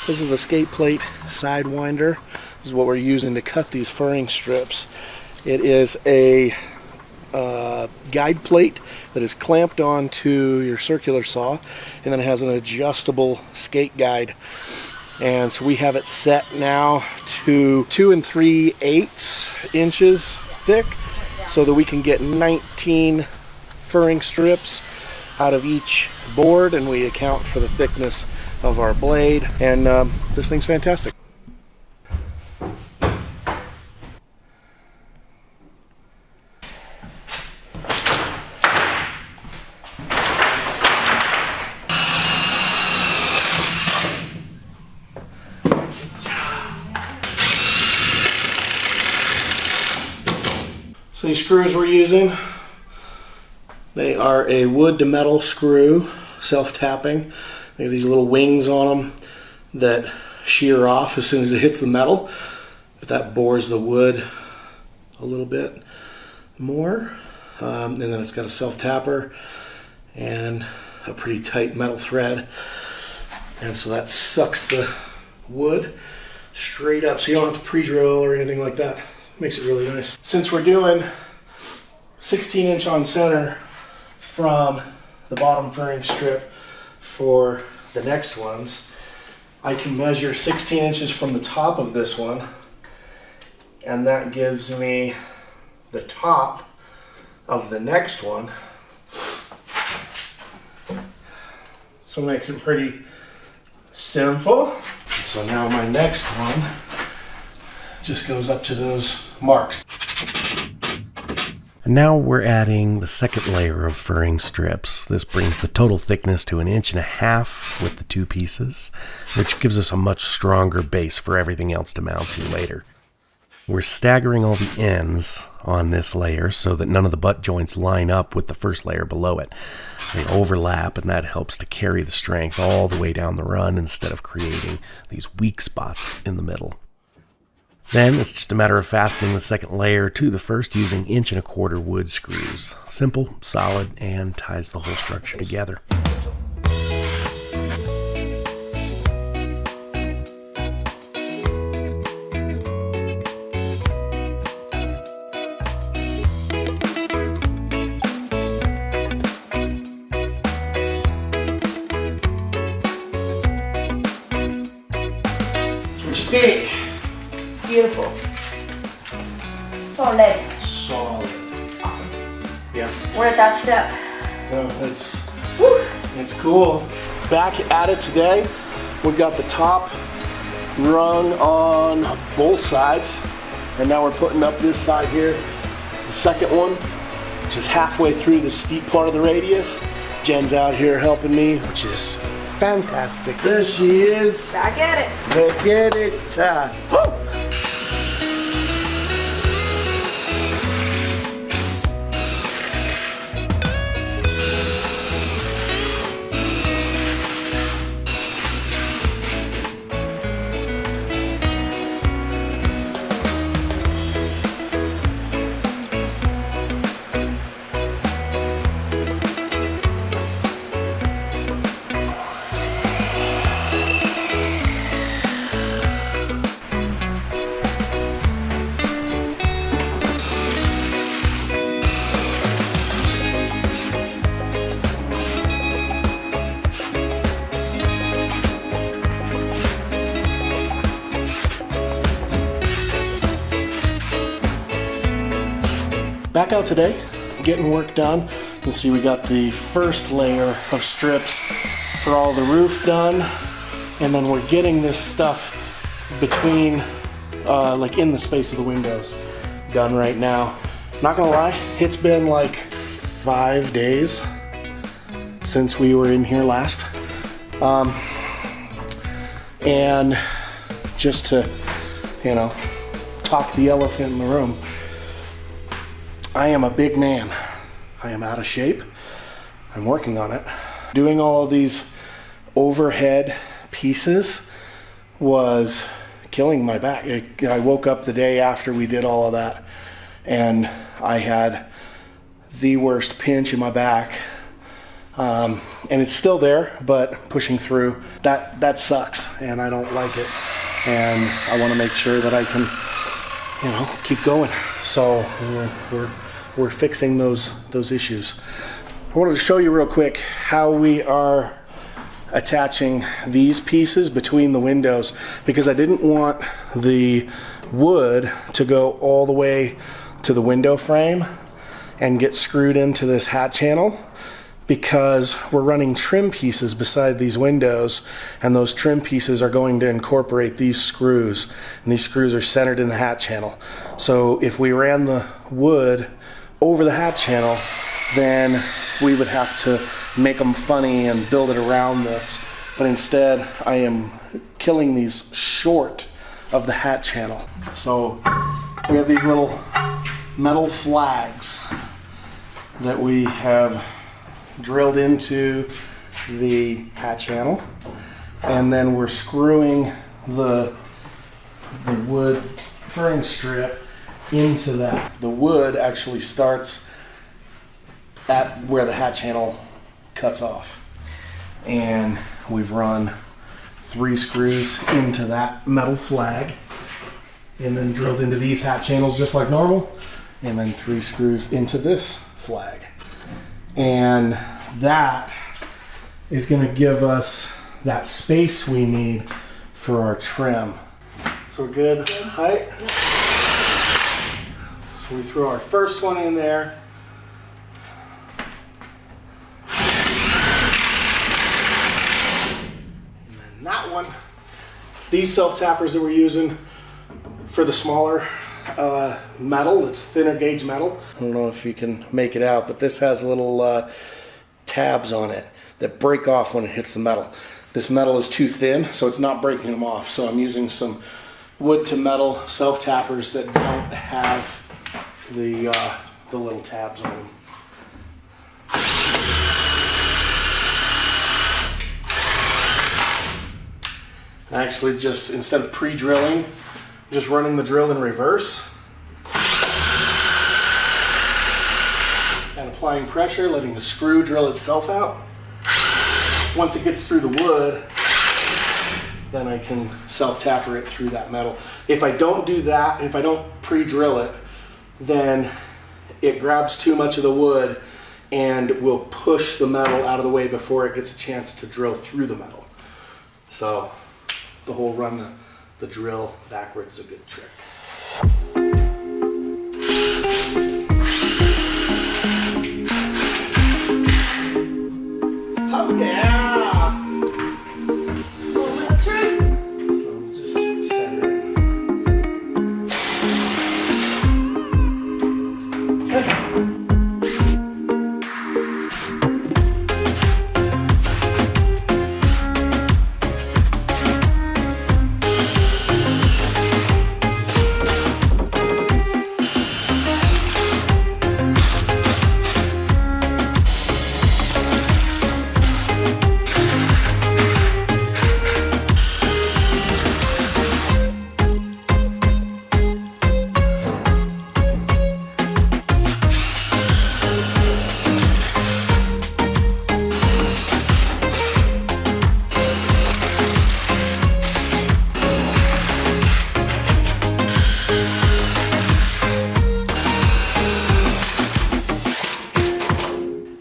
This is the skate plate sidewinder. This is what we're using to cut these furring strips. It is a guide plate that is clamped onto your circular saw, and then it has an adjustable skate guide. And so we have it set now to 2 3/8 inches thick, so that we can get 19 furring strips out of each board, and we account for the thickness of our blade, and this thing's fantastic. So these screws we're using, they are a wood to metal screw, self-tapping. They have these little wings on them that shear off as soon as it hits the metal, but that bores the wood a little bit more. And then it's got a self-tapper and a pretty tight metal thread, and so that sucks the wood straight up, so you don't have to pre-drill or anything like that. Makes it really nice. Since we're doing 16-inch on center from the bottom furring strip for the next ones, I can measure 16 inches from the top of this one, and that gives me the top of the next one. So it makes it pretty simple. So now my next one just goes up to those marks. And now we're adding the second layer of furring strips. This brings the total thickness to 1.5 inches with the two pieces, which gives us a much stronger base for everything else to mount to later. We're staggering all the ends on this layer so that none of the butt joints line up with the first layer below it. They overlap, and that helps to carry the strength all the way down the run instead of creating these weak spots in the middle. Then it's just a matter of fastening the second layer to the first using 1.25 inch wood screws. Simple, solid, and ties the whole structure together. Big. Beautiful. Solid. Solid. Awesome. Yeah. We're at that step. No, it's cool. Back at it today. We've got the top rung on both sides, and now we're putting up this side here, the second one, which is halfway through the steep part of the radius. Jen's out here helping me, which is fantastic. There she is. Back at it. Back at it. Woo! Back out today, getting work done. You can see we got the first layer of strips for all the roof done, and then we're getting this stuff between, like in the space of the windows, done right now. Not gonna lie, it's been like 5 days since we were in here last. And just to, talk the elephant in the room, I am a big man. I am out of shape. I'm working on it. Doing all of these overhead pieces was killing my back. I woke up the day after we did all of that, and I had the worst pinch in my back And it's still there, but pushing through, that sucks, and I don't like it. And I want to make sure that I can, you know, keep going. So we're fixing those issues. I wanted to show you real quick how we are attaching these pieces between the windows, because I didn't want the wood to go all the way to the window frame and get screwed into this hat channel, because we're running trim pieces beside these windows, and those trim pieces are going to incorporate these screws, and these screws are centered in the hat channel. So if we ran the wood over the hat channel, then we would have to make them funny and build it around this. But instead, I am killing these short of the hat channel. So we have these little metal flags that we have drilled into the hat channel, and then we're screwing the wood furring strip into that. The wood actually starts at where the hat channel cuts off, and we've run 3 screws into that metal flag, and then drilled into these hat channels just like normal, and then 3 screws into this flag. And that is going to give us that space we need for our trim. So we're good height. So we throw our first one in there. And then that one. These self-tappers that we're using for the smaller metal, it's thinner gauge metal. I don't know if you can make it out, but this has little tabs on it that break off when it hits the metal. This metal is too thin, so it's not breaking them off. So I'm using some wood to metal self-tappers that don't have the little tabs on them. Actually, just instead of pre-drilling, just running the drill in reverse and applying pressure, letting the screw drill itself out. Once it gets through the wood, then I can self-tapper it through that metal. If I don't do that, if I don't pre-drill it, then it grabs too much of the wood and will push the metal out of the way before it gets a chance to drill through the metal. So the whole run the drill backwards is a good trick. Oh yeah! So just center it.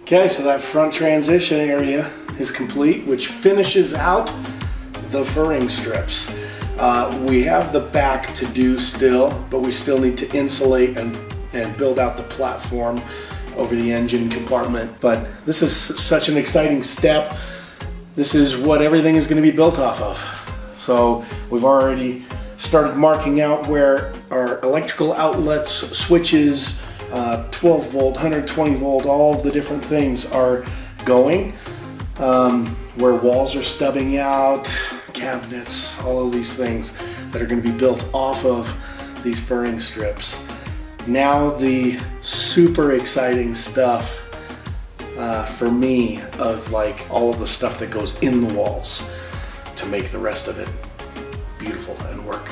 Okay, so that front transition area is complete, which finishes out the furring strips. We have the back to do still, but we still need to insulate and build out the platform over the engine compartment. But this is such an exciting step. This is what everything is going to be built off of. So we've already started marking out where our electrical outlets, switches, 12 volt, 120 volt, all of the different things are going. Where walls are stubbing out, cabinets, all of these things that are going to be built off of these furring strips. Now the super exciting stuff for me of like all of the stuff that goes in the walls to make the rest of it beautiful and work.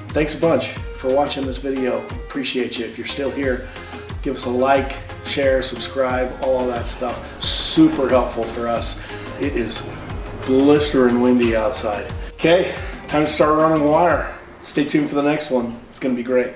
Thanks a bunch for watching this video. Appreciate you. If you're still here, give us a like, share, subscribe, all of that stuff. super helpful for us. It is blistering windy outside. Okay, time to start running wire. Stay tuned for the next one. It's going to be great.